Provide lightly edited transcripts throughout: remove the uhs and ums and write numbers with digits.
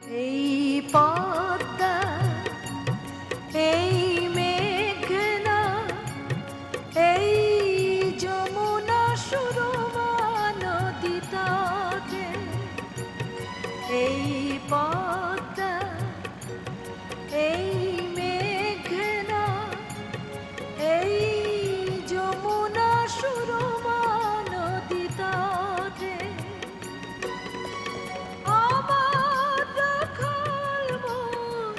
এই পদ্মা এই মেঘনা এই যমুনা সুরমা নদী তটে এই পদ্মা এই মেঘনা এই যমুনা সুরমা নদী তটে আমার রাখাল মন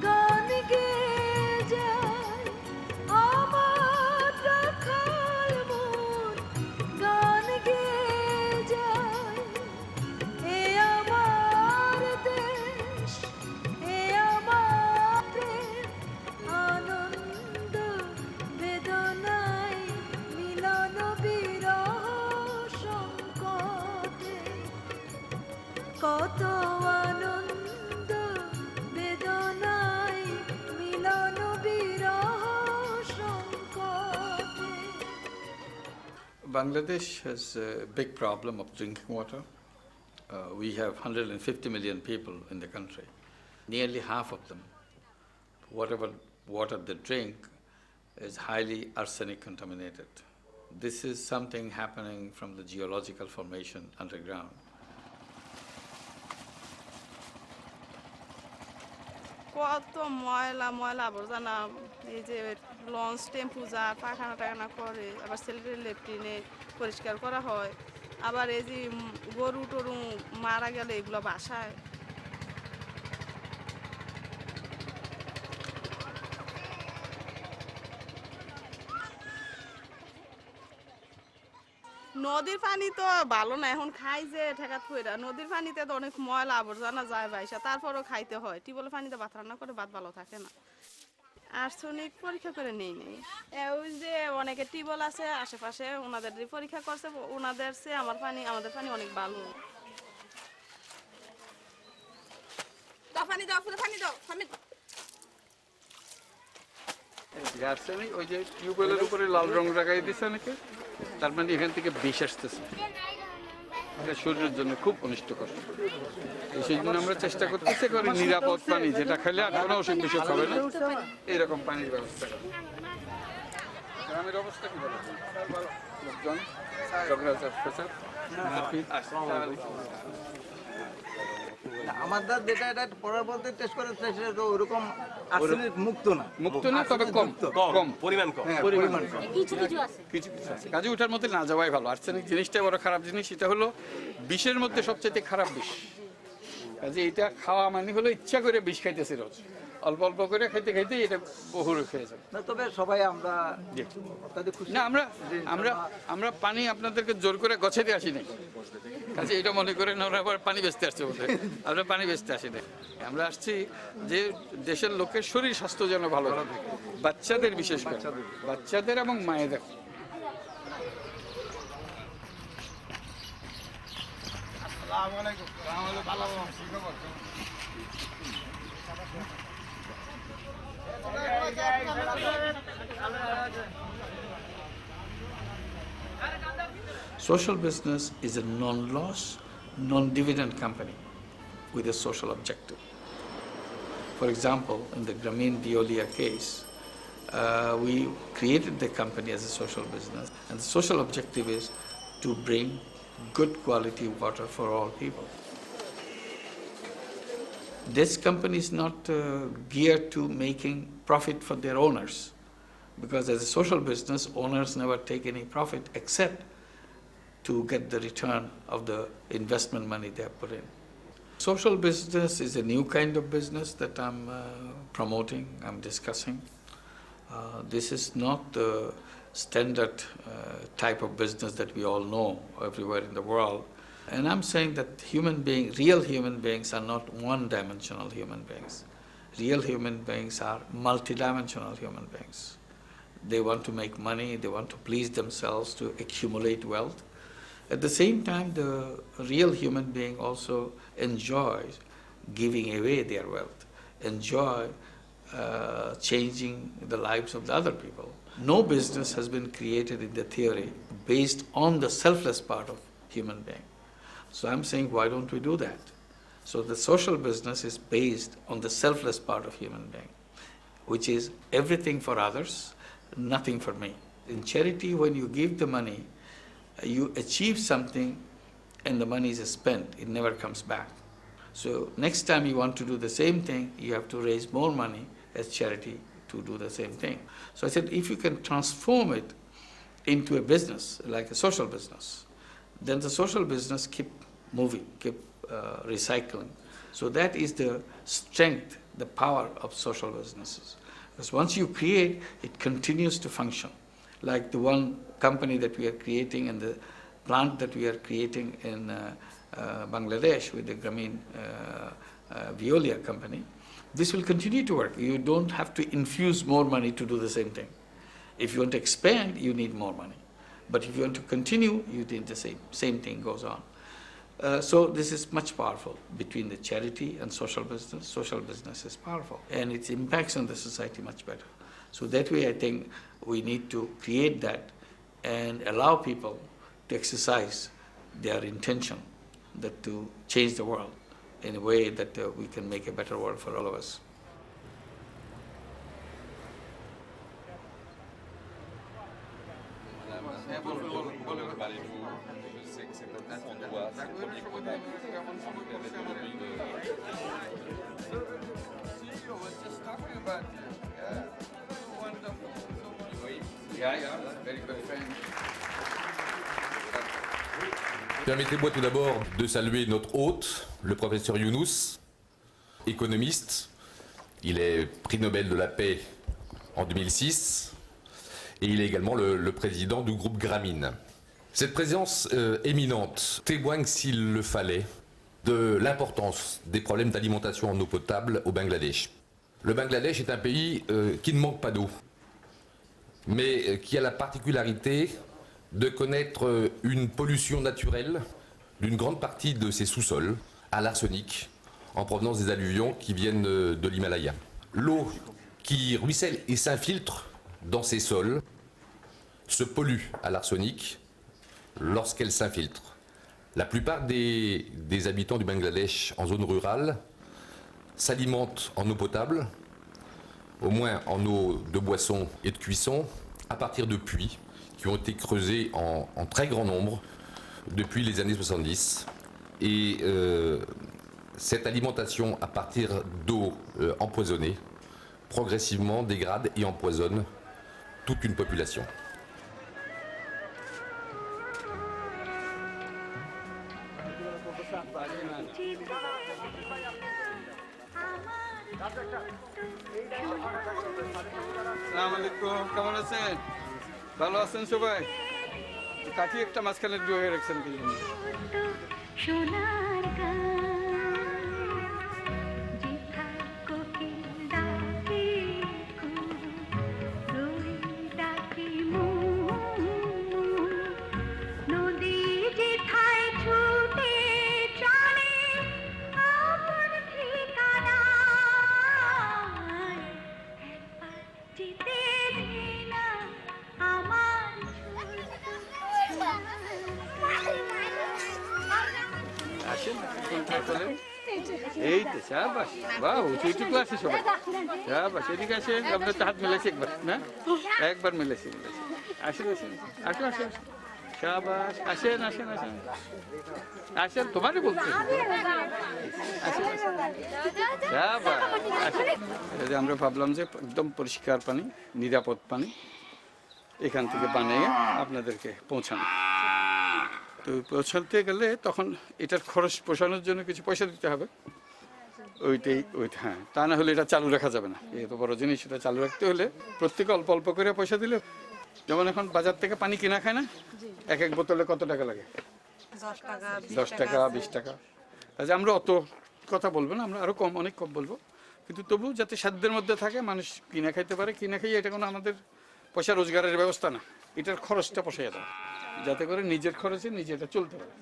গান গেয়ে যায় আমার রাখাল মন গান গেয়ে যায় এ আমার দেশ এ আমার প্রেম আনন্দ বেদনায় মিলন বিরহ সংকটে কত আনন্দ বেদনায় মিলন বিরহ সংকটে Bangladesh has a big problem of drinking water. We have 150 million people in the country. Nearly half of them, whatever water they drink, is highly arsenic contaminated. This is something happening from the geological formation underground. কত ময়লা ময়লা আবর্জনা এই যে launch টেম্পু যা পাখানা টাখানা করে আবার ছেলেদের লেট্রিনে পরিষ্কার করা হয় আবার এই যে গরু টরু মারা গেলে এগুলো বাসায় নদীর পানি তো ভালো না এখন খাই যে ঠেকাত ফুয়েরা নদীর পানিতে তো অনেক ময়লা আবর্জনা যায় বাইসা তারপরও খাইতে হয় টিউবওয়েল পানিতে ভাত রান্না করে ভাত ভালো থাকে না আর্সেনিক পরীক্ষা করে নেই ওই যে অনেকে টিউবওয়েল আছে আশেপাশে ওনাদের যে পরীক্ষা করছে ওনাদের চেয়ে আমাদের পানি অনেক ভালো পানি দাও ফুলে পানি দাও আমি আর্সেনিক ওই যে টিউবওয়েলের উপরে লাল রং লাগাই দিচ্ছে অনেকে, তার মানে এখান থেকে বিষ আসতেছে, এটা শরীরের জন্য খুব অনিষ্টকর। সেই জন্য আমরা চেষ্টা করতেছি করে নিরাপদ পানি যেটা খেলে আর কোনো অসুখ বিসুখ হবে না, এইরকম পানির ব্যবস্থা করা। গ্রামের অবস্থা কি বলো? লোকজন আমাদের যেটা এটা পড়ার বলতে টেস্ট করে সেটা তো ওরকম আর্সেনিক মুক্ত না, তবে কম পরিমাণ কম। কিছু কিছু আছে। কাজে ওঠার মধ্যে না যাওয়াই ভালো। আর্সেনিক জিনিসটা বড় খারাপ জিনিস, এটা হলো বিষের মধ্যে সবচেয়ে খারাপ বিষ। কাজে এটা খাওয়া মানে হলো ইচ্ছা করে বিষ খাইতেছে রোজ, অল্প অল্প করে খাইতে খাইতে এটা বহু হয়ে যাবে। তবে সবাই আমরা না আমরা পানি আপনাদেরকে জোর করে গছাতে আসি নাই, কাজে এটা মনে করেন ওরা আবার পানি বেচতে আসছে বলে, আমরা পানি বেচতে আসি না। আমরা আসছি যে দেশের লোকের শরীর স্বাস্থ্য যেন ভালো থাকে, বাচ্চাদের বিশেষ করে বাচ্চাদের এবং মায়েদের। Social business is a non-loss, non-dividend company with a social objective. For example, in the Grameen Veolia case, we created the company as a social business, and the social objective is to bring good quality water for all people. This company is not geared to making profit for their owners, because as a social business, owners never take any profit except to get the return of the investment money they have put in. Social business is a new kind of business that I'm promoting, I'm discussing. This is not the standard type of business that we all know everywhere in the world. And I'm saying that real human beings are not one-dimensional human beings. Real human beings are multidimensional human beings. They want to make money, they want to please themselves, to accumulate wealth. At the same time, the real human being also enjoys giving away their wealth, enjoy changing the lives of the other people. No business has been created in the theory based on the selfless part of human being. So I'm saying, why don't we do that? So the social business is based on the selfless part of human being, which is everything for others, nothing for me. In charity, when you give the money, you achieve something and the money is spent, it never comes back. So next time you want to do the same thing, you have to raise more money as charity to do the same thing. So I said, if you can transform it into a business, like a social business, then the social business keep moving, keep recycling. So that is the strength, the power of social businesses. Because once you create, it continues to function. Like the one company that we are creating and the plant that we are creating in Bangladesh with the Grameen Veolia company, this will continue to work. You don't have to infuse more money to do the same thing. If you want to expand, you need more money. But if you want to continue, you need the same thing goes on. So this is much powerful between the charity and social business. Social business is powerful and its impacts on the society much better. So that way I think we need to create that and allow people to exercise their intention that to change the world in a way that we can make a better world for all of us. Permettez-moi tout d'abord de saluer notre hôte, le professeur Younous, économiste. Il est prix Nobel de la paix en 2006 et il est également le président du groupe Grameen. Cette présence éminente témoigne, s'il le fallait, de l'importance des problèmes d'alimentation en eau potable au Bangladesh. Le Bangladesh est un pays qui ne manque pas d'eau, mais qui a la particularité de connaître une pollution naturelle d'une grande partie de ses sous-sols à l'arsenic en provenance des alluvions qui viennent de l'Himalaya. L'eau qui ruisselle et s'infiltre dans ces sols se pollue à l'arsenic lorsqu'elle s'infiltre. La plupart des habitants du Bangladesh en zone rurale s'alimentent en eau potable, au moins en eau de boisson et de cuisson, à partir de puits qui ont été creusés en très grand nombre depuis les années 70. Et cette alimentation à partir d'eau empoisonnée progressivement dégrade et empoisonne toute une population. আসসালামু আলাইকুম, কেমন আছেন? ভালো আছেন সবাই? কাঠি একটা মাঝখানে ডুয়ে রাখছেন কি জন্য? সোনার গান যেথায় কোকিল ডাকে রই ডাকে নদী যেথায় ছুটে চলে আপন ঠিকানায় একবার যেতে দে না আমার আসেন, কোনটায় চলেন? এই তো শাবাশ, বাহ, উঁচু উঁচু ক্লাসে সবাই। শাবাশ, এদিকে আসেন, আপনার তো হাত মেলেছি একবার, না? একবার মেলেছি। আসেন আসেন, আসেন আসেন, শাবাশ, আসেন আসেন আসেন আসেন, তোমারই বলছি। আসেন আসেন, শাবাশ, আসেন। এই যে আমরা ভাবলাম যে একদম পরিষ্কার পানি, নিরাপদ পানি এখান থেকে বানিয়ে আপনাদেরকে পৌঁছানো। তো পৌঁছাতে গেলে তখন এটার খরচ পোষানোর জন্য কিছু পয়সা দিতে হবে। হ্যাঁ, তা না হলে এটা চালু রাখা যাবে না। এত বড় জিনিস, এটা চালু রাখতে হলে প্রত্যেকে অল্প অল্প করে পয়সা দিলে, যেমন এখন বাজার থেকে পানি কিনা খায় না, এক এক বোতলে কত টাকা লাগে? 10 টাকা 20 টাকা। আচ্ছা, আমরা অত কথা বলবো না, আমরা আরো কম, অনেক কম বলবো, কিন্তু তবু যাতে সাধ্যের মধ্যে থাকে, মানুষ কিনা খাইতে পারে। কিনা খাইয়ে এটা কোনো আমাদের পয়সা রোজগারের ব্যবস্থা না, এটার খরচটা পোষাইয়া দেওয়া, যাতে করে নিজের খরচে নিজে এটা চলতে পারে।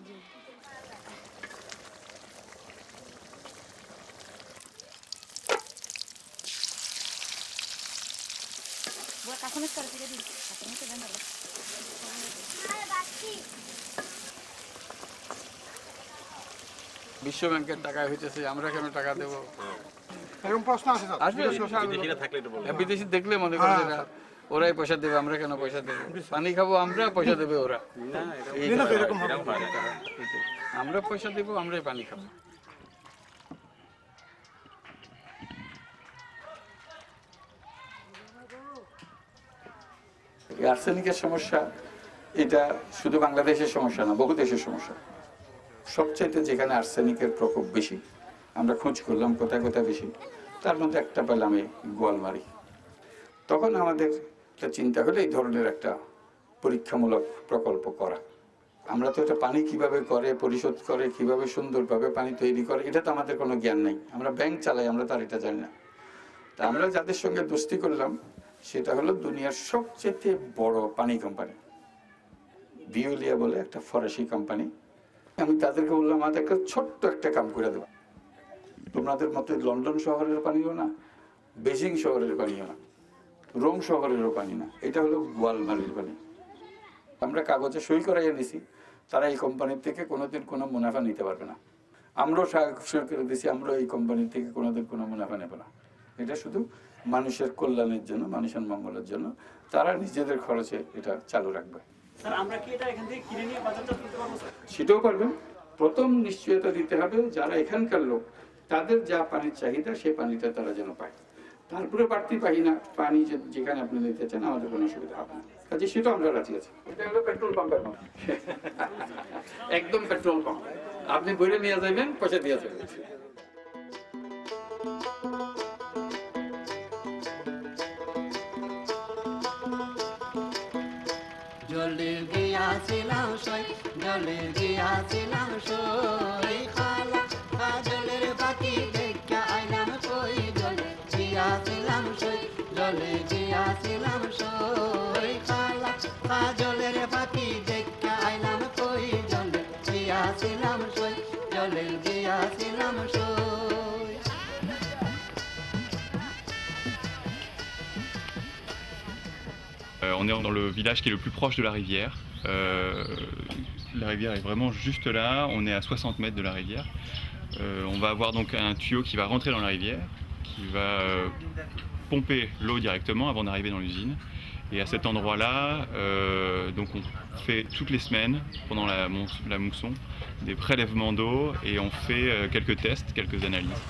বিশ্ব ব্যাংকের টাকা হইতেছে, আমরা কেন টাকা দেবো? এরকম প্রশ্ন আছে স্যার। আসবে বিদেশি দেখলে মনে করে যে না, ওরাই পয়সা দেবে, আমরা কেন পয়সা দেবো? পানি খাবো আমরা, পয়সা দেবে ওরা। এই না, কথা। এরকম হবে না। আমরা পয়সা দেবো, আমরাই পানি খাবো। এই আর্সেনিকের সমস্যা এটা শুধু বাংলাদেশের সমস্যা না, বহু দেশের সমস্যা। সবচাইতে যেখানে আর্সেনিকের প্রকোপ বেশি, আমরা খোঁজ করলাম কোথায় কোথায় বেশি, তার মধ্যে একটা পেলাম এই গোয়ালমারি। তখন আমাদের একটা চিন্তা হলো এই ধরনের একটা পরীক্ষামূলক প্রকল্প করা। আমরা তো এটা পানি কিভাবে করে, পরিশোধ করে, কিভাবে সুন্দরভাবে পানি তৈরি করে, এটা তো আমাদের কোনো জ্ঞান নেই। আমরা ব্যাংক চালাই, আমরা তার এটা জানি না। তা আমরা যাদের সঙ্গে দোস্তি করলাম সেটা হলো দুনিয়ার সবচেয়ে বড় পানি কোম্পানি, ভিওলিয়া বলে একটা ফরাসি কোম্পানি। আমি তাদেরকে বললাম আমাদের একটা ছোট্ট একটা কাম করে দেবো, তোমাদের মতো লন্ডন শহরের পানিও না, বেজিং শহরের পানিও না, রোম শহরেরও পানি না, এটা হলো গোয়ালমারির পানি। আমরা কাগজে সই করাইয়া নিছি, তারা এই কোম্পানির থেকে কোনোদিন কোনো মুনাফা নিতে পারবে না। আমরাও সই করে দিছি, আমরা এই কোম্পানির থেকে কোনোদিন কোনো মুনাফা নেব না। এটা শুধু মানুষের কল্যাণের জন্য, মানুষের মঙ্গলের জন্য, তারা নিজেদের খরচে এটা চালু রাখবে। স্যার আমরা কি এটা এখান থেকে কিনে নিয়ে বাজারজাত করতে পারবো স্যার? সেটাও পারবেন। প্রথম নিশ্চয়তা দিতে হবে যারা এখানকার লোক, তাদের যা পানির চাহিদা সেই পানিটা তারা যেন পায়। তারপরে বাড়তি পানি যেখানে আপনি নিতে চান, আমাদের কোনো অসুবিধা হবে না। কাজে সেটা আমরা রাজি আছি। এটা হলো পেট্রোল পাম্পের মতো, একদম পেট্রোল পাম্প। আপনি বইরে নিয়ে যাবেন, পয়সা দিয়ে যাবেন। জলে গিয়াছিলাম সই, জলে গিয়াছিলাম সই, খালা জলের বাতি দেখা আইলাম কই, জলে গিয়াছিলাম সই, জলে গিয়াছিলাম সই, খালা জলের বাতি দেখা আইলাম কই, জলে গিয়াছিলাম সই, জলে গিয়াছিলাম সই। On est dans le village qui est le plus proche de la rivière. La rivière est vraiment juste là, on est à 60 mètres de la rivière. On va avoir donc un tuyau qui va rentrer dans la rivière, qui va pomper l'eau directement avant d'arriver dans l'usine. Et à cet endroit-là, donc on fait toutes les semaines, pendant la mousson, des prélèvements d'eau et on fait quelques tests, quelques analyses.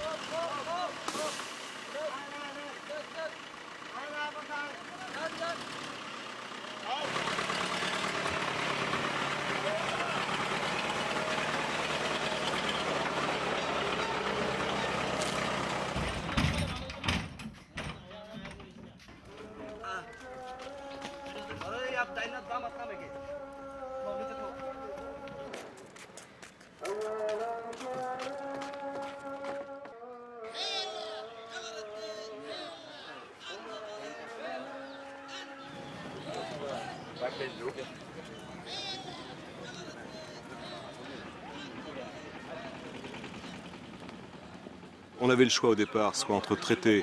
On avait le choix au départ, soit entre traiter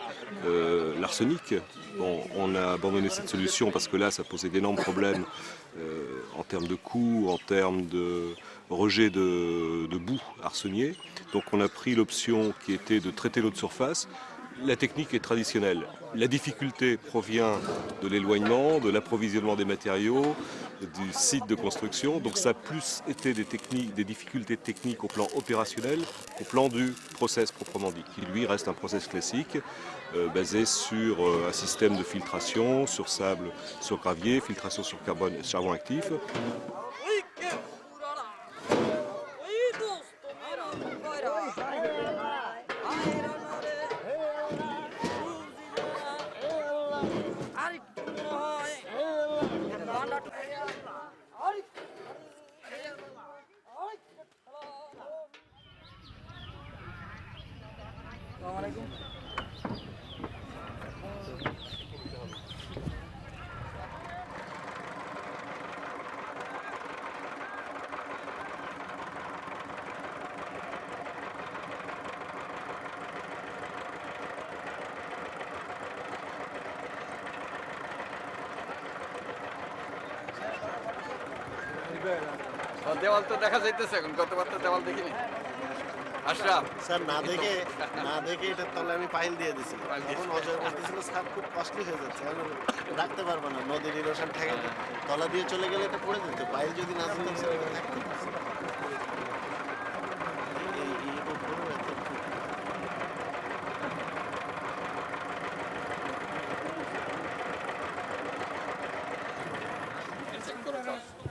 l'arsenic. Bon, on a abandonné cette solution parce que là, ça posait d'énormes problèmes en termes de coûts, en termes de rejet de boue arseniée. Donc on a pris l'option qui était de traiter l'eau de surface. La technique est traditionnelle. La difficulté provient de l'éloignement, de l'approvisionnement des matériaux, du site de construction. Donc ça a plus été des difficultés techniques au plan opérationnel qu'au plan du process proprement dit, qui lui reste un process classique basé sur un système de filtration sur sable, sur gravier, filtration sur carbone et charbon actif. দেওয়াল তো দেখা যাইতেছে এখন, গতবার তো দেওয়াল দেখিনি। Ashraf sir না দেখে এটার তলে আমি পাইল দিয়ে দিছি এখন অজয় বলতেছিল স্যার খুব কস্টলি হয়ে যাচ্ছে আমি রাখতে পারবো না নদীর ইরোশন ঠেকাতে তলা দিয়ে চলে গেলে এটা পড়ে যেত পাইল যদি না দিতাম স্যার এটা থাকতো না। এর উপরেও এত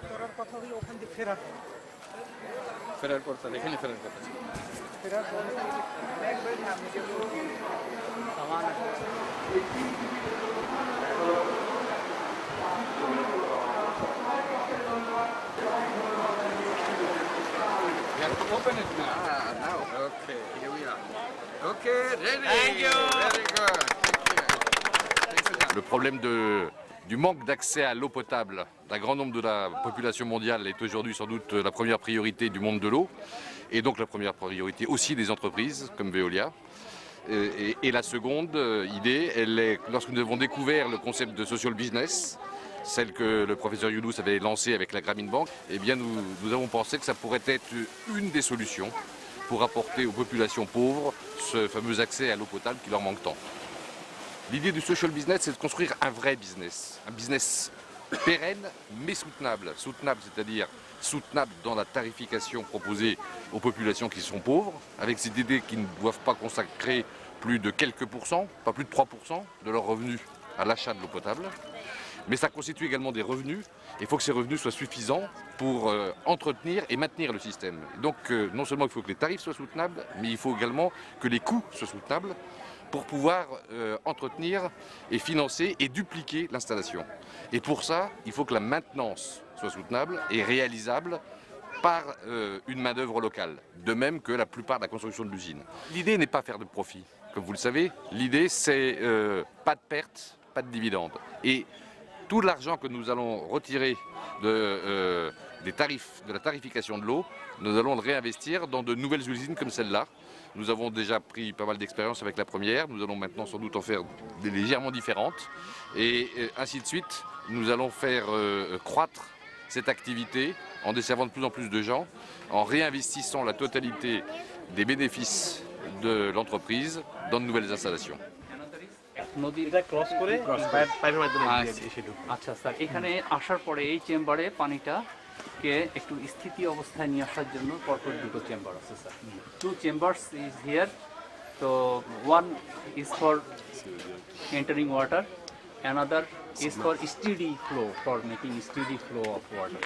করার কথা হলো ওখান থেকে ফেরার ফেরার পর তাহলে এখানে ফেরার কথা ছিল। ফেরার পরে We have to open it now. Okay, here we are. Okay, ready. Thank you. Very good. Thank you. Le problème du manque d'accès à l'eau potable d'un grand nombre de la population mondiale est aujourd'hui sans doute la première priorité du monde de l'eau et donc la première priorité aussi des entreprises comme Veolia. Et la seconde idée, elle est lorsque nous avons découvert le concept de social business, celle que le professeur Younous avait lancée avec la Grameen Bank, eh bien nous avons pensé que ça pourrait être une des solutions pour apporter aux populations pauvres ce fameux accès à l'eau potable qui leur manque tant. L'idée du social business, c'est de construire un vrai business, un business pérenne mais soutenable. Soutenable, c'est-à-dire soutenable dans la tarification proposée aux populations qui sont pauvres, avec cette idée qu'ils ne doivent pas consacrer plus de quelques pourcents, pas plus de 3% de leurs revenus à l'achat de l'eau potable. Mais ça constitue également des revenus. Il faut que ces revenus soient suffisants pour entretenir et maintenir le système. Donc non seulement il faut que les tarifs soient soutenables, mais il faut également que les coûts soient soutenables pour pouvoir entretenir et financer et dupliquer l'installation. Et pour ça, il faut que la maintenance soit soutenable et réalisable par une main-d'œuvre locale, de même que la plupart de la construction de l'usine. L'idée n'est pas faire de profit, comme vous le savez. L'idée, c'est pas de perte, pas de dividende. Et tout l'argent que nous allons retirer des tarifs, de la tarification de l'eau, nous allons le réinvestir dans de nouvelles usines comme celle-là. Nous avons déjà pris pas mal d'expérience avec la première, nous allons maintenant sans doute en faire des légèrement différentes. Et ainsi de suite, nous allons faire croître cette activité en desservant de plus en plus de gens, en réinvestissant la totalité des bénéfices de l'entreprise dans de nouvelles installations. নদীটা cross করে পাইপের মাধ্যমে এসে ঢুকবে। আচ্ছা sir, এখানে আসার পরে এই চেম্বারে পানিটাকে একটু স্থিতি অবস্থায় নিয়ে আসার জন্য পরপর দুটো চেম্বার আছে sir. Two chambers is here, তো one is for entering water, another is for steady flow, for making steady flow of water.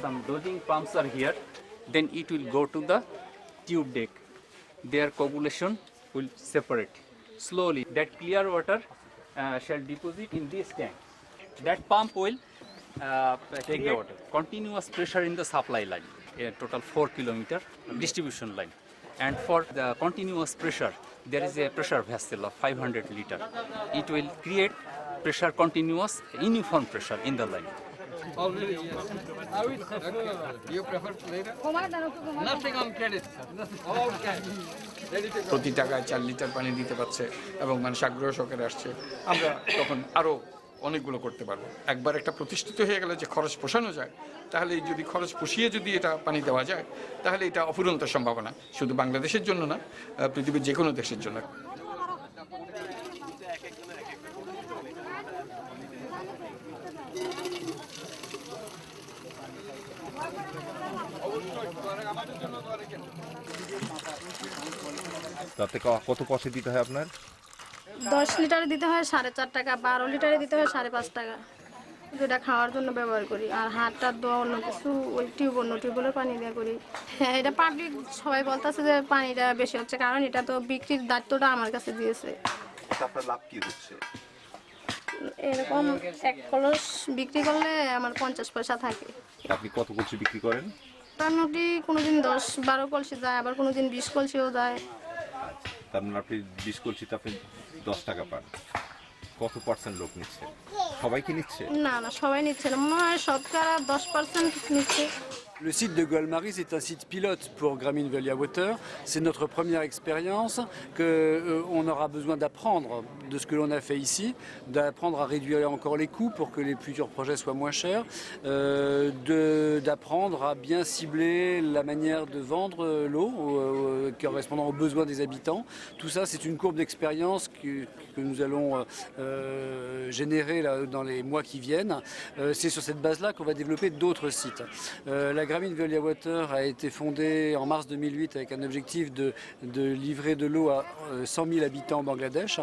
Some dosing pumps are here, then it will go to the tube deck. Their coagulation will separate slowly. That clear water shall deposit in this tank. That pump will take the water. Continuous pressure in the supply line, a total 4 kilometer distribution line. And for the continuous pressure, there is a pressure vessel of 500 liter. It will create pressure continuous, uniform pressure in the line. Already, yes. Do you prefer later? Nothing on credit. Okay. প্রতি টাকায় 4 litre পানি দিতে পারছে এবং মানুষ আগ্রহ সহকারে আসছে। আমরা তখন আরও অনেকগুলো করতে পারবো। একবার একটা প্রতিষ্ঠিত হয়ে গেলে যে খরচ পোষানো যায়, তাহলে যদি খরচ পুষিয়ে যদি এটা পানি দেওয়া যায়, তাহলে এটা অফুরন্ত সম্ভাবনা, শুধু বাংলাদেশের জন্য না, পৃথিবীর যে কোনো দেশের জন্য। তাতে কত পয়সা দিতে হয় আপনার? 10 লিটারে দিতে হয় 4.5 টাকা, 12 লিটারে দিতে হয় 5.5 টাকা। যেটা খাওয়ার জন্য ব্যবহার করি, আর হাতটা ধোয়া অন্য কিছু ওই টিউবওয়েলের পানি দিয়ে করি। হ্যাঁ, এটা পাবলিক সবাই বলতেছে যে পানিটা বেশি হচ্ছে, কারণ এটা তো বিক্রির দায়িত্বটা আমার কাছে দিয়েছে। আপনার লাভ কি হচ্ছে? এরকম 1 কলস বিক্রি করলে আমার 50 পয়সা থাকে। আপনি কত কলসি বিক্রি করেন? মোটামুটি কোনোদিন 10-12 কলসি যায়, আবার কোনোদিন 20 কলসিও যায়। তার মানে আপনি 20 কলসিতে আপনি 10 টাকা পান। কত পার্সেন্ট লোক নিচ্ছে? সবাই কি নিচ্ছে? না না, সবাই নিচ্ছে না, মনে হয় শতকরা 10% নিচ্ছে। Le site de Goal-Marie, c'est un site pilote pour Grameen Velia Water. C'est notre première expérience qu'on aura besoin d'apprendre de ce que l'on a fait ici, d'apprendre à réduire encore les coûts pour que les futurs projets soient moins chers, d'apprendre à bien cibler la manière de vendre l'eau correspondant aux besoins des habitants. Tout ça, c'est une courbe d'expérience que nous allons générer là, dans les mois qui viennent. C'est sur cette base-là qu'on va développer d'autres sites. La Grameen Velia Water a été fondée en mars 2008 avec un objectif de livrer de l'eau à 100 000 habitants au Bangladesh.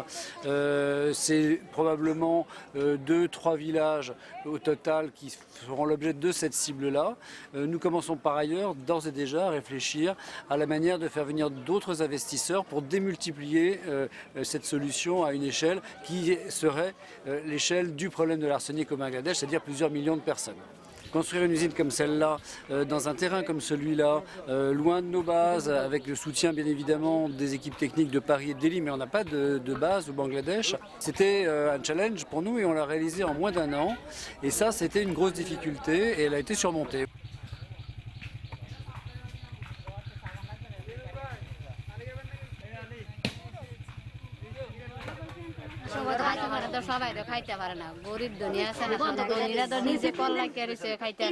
C'est probablement 2-3 villages au total qui feront l'objet de cette cible-là. Nous commençons par ailleurs d'ores et déjà à réfléchir à la manière de faire venir d'autres investisseurs pour démultiplier cette solution à une échelle qui serait l'échelle du problème de l'arsenic au Bangladesh, c'est-à-dire plusieurs millions de personnes. Construire une usine comme celle-là, dans un terrain comme celui-là, loin de nos bases, avec le soutien bien évidemment des équipes techniques de Paris et de Delhi, mais on n'a pas de base au Bangladesh. C'était un challenge pour nous et on l'a réalisé en moins d'1 an. Et ça, c'était une grosse difficulté et elle a été surmontée. সবাই তো খাইতে পারে না গরিব দুনিয়া আছে না ধনীরা তো নিজে কল লাগিয়ে রয়েছে খাইতে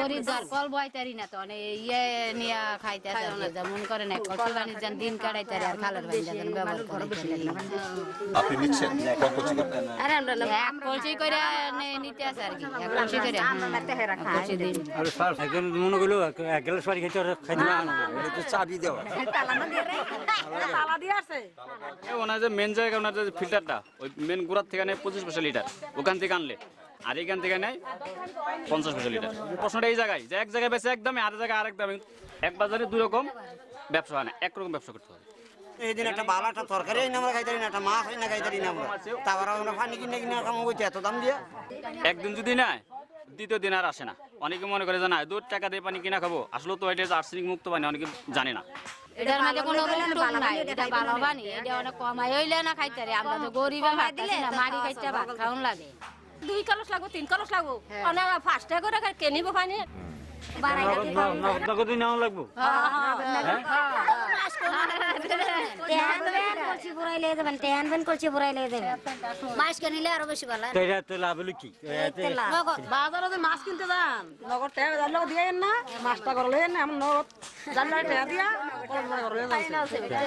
গরিব যার কল বয়তারি না তো ইয়ে নিয়ে খাইতে যেমন করে না কচি বানির যান দিন কাটাইতে আর খালের বানি যান ব্যবহার করে আপনি নিচ্ছেন আরে আমরা এক কলসি করে নিতে আছে আর কি এক কলসি করে কলসি দিন আর স্যার এখন মনে করলো এক গ্লাস পানি খাইতে খাইতে না এটা তো চাবি দেওয়া তালা দিয়ে আছে ওনার যে মেন জায়গা ওনার যে ফিল্টারটা ওই মেন গোড়ার থেকে নেয় 25 পয়সা লিটার ওখান থেকে আনলে আর এইখান থেকে নেয় 50 পয়সা লিটার। প্রশ্নটা এই জায়গায় যে এক জায়গায় বেশি একদমই আর জায়গায় আরেক দামে এক বাজারে দুই রকম ব্যবসা হয় না একরকম ব্যবসা করতে হবে। এই দিন একটা ভালো একটা তরকারি আমরা খাইতে না একটা মাছ না খাইতে না আমরা তারপর আমরা পানি কিনে কিনে খাবো বইতে এত দাম দিয়ে একদিন যদি নেয় দ্বিতীয় দিন আর আসে না। অনেকে মনে করে যে না 2 টাকা দিয়ে পানি কিনা খাবো, আসলে তো এটা আর্সেনিক মুক্ত পানি অনেকে জানে না। এটার মধ্যে কোনো রোগ নাই, এটা ভালো পানি, এটা অনেক কমাই হইলে না খাইতে রে। আমরা তো গরিবে ভাত খাই না, মারি খাইতে ভাত খাওন লাগে। 2 কলস লাগবো 3 কলস লাগবো অনেক 5 টাকা করে কেনিব পানি কতদিন নাও লাগবো বাজারে যে মাছ কিনতে যান নগদ টাকা জানলে দিয়ে না মাছটা করলে না এমন নগদ জানলে টাকা দিয়া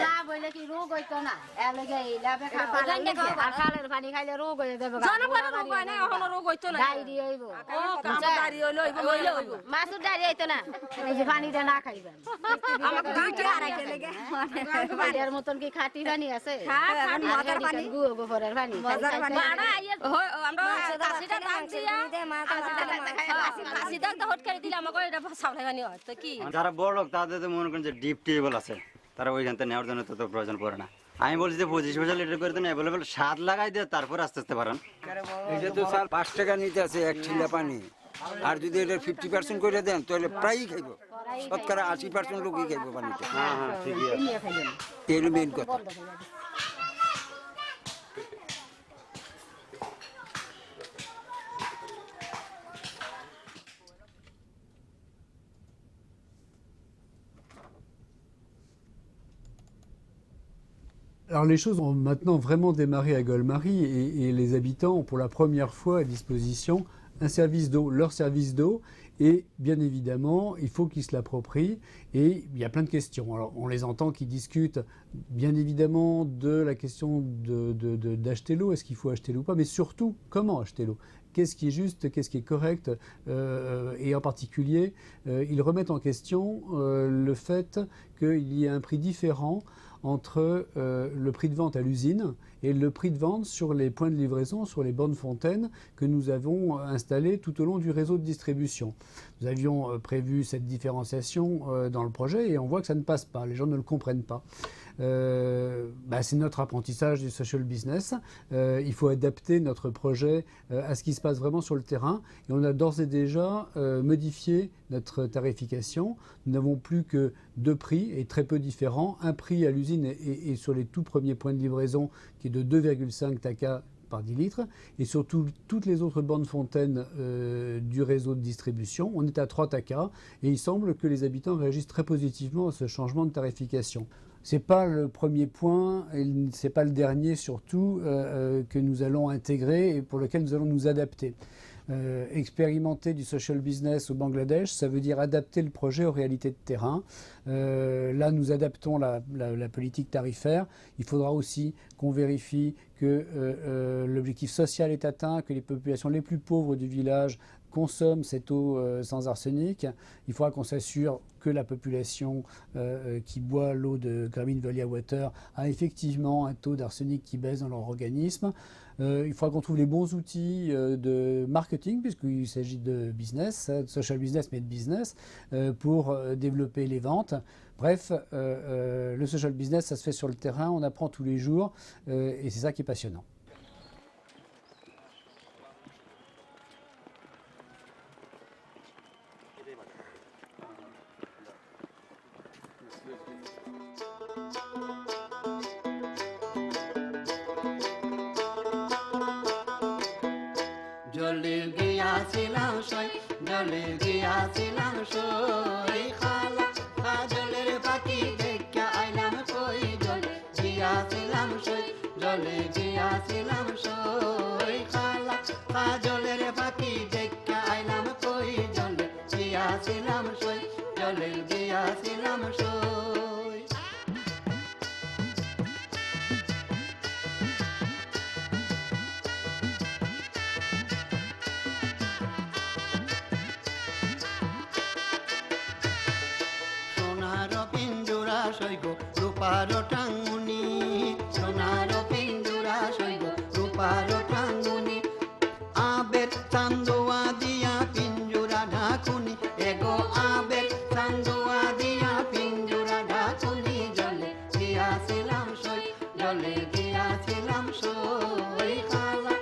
লাভ হইলে কি রোগ হইতো না এর লাগি লাভে খাওয়া খালের পানি খাইলে রোগ হয়ে যাবে। জনগণের রোগ হয় না, এখন রোগ হইতো না, ডায়রিয়া হইব, ডায়রিয়া হইব, মাছের ডায়রিয়া হইতো না। এই যে পানিটা না খাইবেন আমাকে দুইটা আড়াইটা লাগে এর মতন কি খাঁটি পানি আছে? মজার পানি, গোবরের পানি মজার পানি আমরা 80 টাকা দাম দিয়া 80 টাকা হট করে দিলে আমাকে এটা সামনে পানি হয় তো কি। যারা বড় লোক তাদের তো মনে করেন যে ডিপ টেবল আছে, তারা ওইখান থেকে নেওয়ার জন্য তো প্রয়োজন পড়ে না। আমি বলছি যে 25 পয়সা লিটার করে দেন অ্যাভেলেবেল 7 লাগাই দিয়ে তারপর আস্তে আস্তে পারেন। এটা তো স্যার 5 টাকা নিতে আছে এক ঠিলা পানি, আর যদি এটা 50% করে দেন তাহলে প্রায়ই খাইব, শতকরা 80% লোকই খাইব পানিটা। হ্যাঁ হ্যাঁ ঠিকই আছে, এই হলো মেইন কথা। Alors les choses ont maintenant vraiment démarré à Goal-Marie et les habitants ont pour la première fois à disposition un service d'eau, leur service d'eau, et bien évidemment il faut qu'ils se l'approprient et il y a plein de questions. Alors on les entend qui discutent bien évidemment de la question d'acheter l'eau, est-ce qu'il faut acheter l'eau ou pas, mais surtout comment acheter l'eau. Qu'est-ce qui est juste, qu'est-ce qui est correct, et en particulier ils remettent en question le fait qu'il y ait un prix différent entre le prix de vente à l'usine et le prix de vente sur les points de livraison, sur les bornes fontaines que nous avons installées tout au long du réseau de distribution. Nous avions prévu cette différenciation dans le projet et on voit que ça ne passe pas, les gens ne le comprennent pas. C'est notre apprentissage du social business. Il faut adapter notre projet à ce qui se passe vraiment sur le terrain et on a d'ores et déjà modifié notre tarification. Nous n'avons plus que 2 prix et très peu différents, un prix à l'usine et sur les tout premiers points de livraison qui est de 2,5 taka par 10 litres. Et sur toutes les autres bornes fontaines du réseau de distribution, on est à 3 taka. Et il semble que les habitants réagissent très positivement à ce changement de tarification. Ce n'est pas le premier point, et ce n'est pas le dernier surtout, que nous allons intégrer et pour lequel nous allons nous adapter. Expérimenter du social business au Bangladesh, ça veut dire adapter le projet aux réalités de terrain. Là, nous adaptons la politique tarifaire. Il faudra aussi qu'on vérifie que l'objectif social est atteint, que les populations les plus pauvres du village consomment cette eau sans arsenic. Il faudra qu'on s'assure que la population qui boit l'eau de Grameen Valley Water a effectivement un taux d'arsenic qui baisse dans leur organisme. Il faudra qu'on trouve les bons outils de marketing, puisqu'il s'agit de business, de social business, mais de business, pour développer les ventes. Bref, le social business, ça se fait sur le terrain, on apprend tous les jours, et c'est ça qui est passionnant. জলে গিয়াছিলাম সই জলে গিয়াছিলাম সই খালা জলের পাখি দেখা আইলাম কই জলে গিয়াছিলাম সই জলে গিয়াছিলাম সই খালা জলের পাখি দেখা আইলাম কই জলে গিয়াছিলাম সই জলে গিয়াছিলাম সই রূপার টাঙ্গুনি সোনার পিঞ্জুরা সইব রূপার টাঙ্গুনি আবেগ চান্দোয়া দিয়া পিঞ্জুরা ঢাকুনি এগো আবেগ চান্দোয়া দিয়া পিঞ্জুরা ঢাকুনি জলে গিয়াছিলাম সই জলে গিয়াছিলাম সই খালা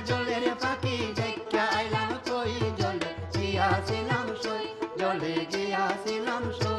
জলের পাখি দেখা আইলাম কই জলে গিয়াছিলাম সই জলে গিয়াছিলাম সই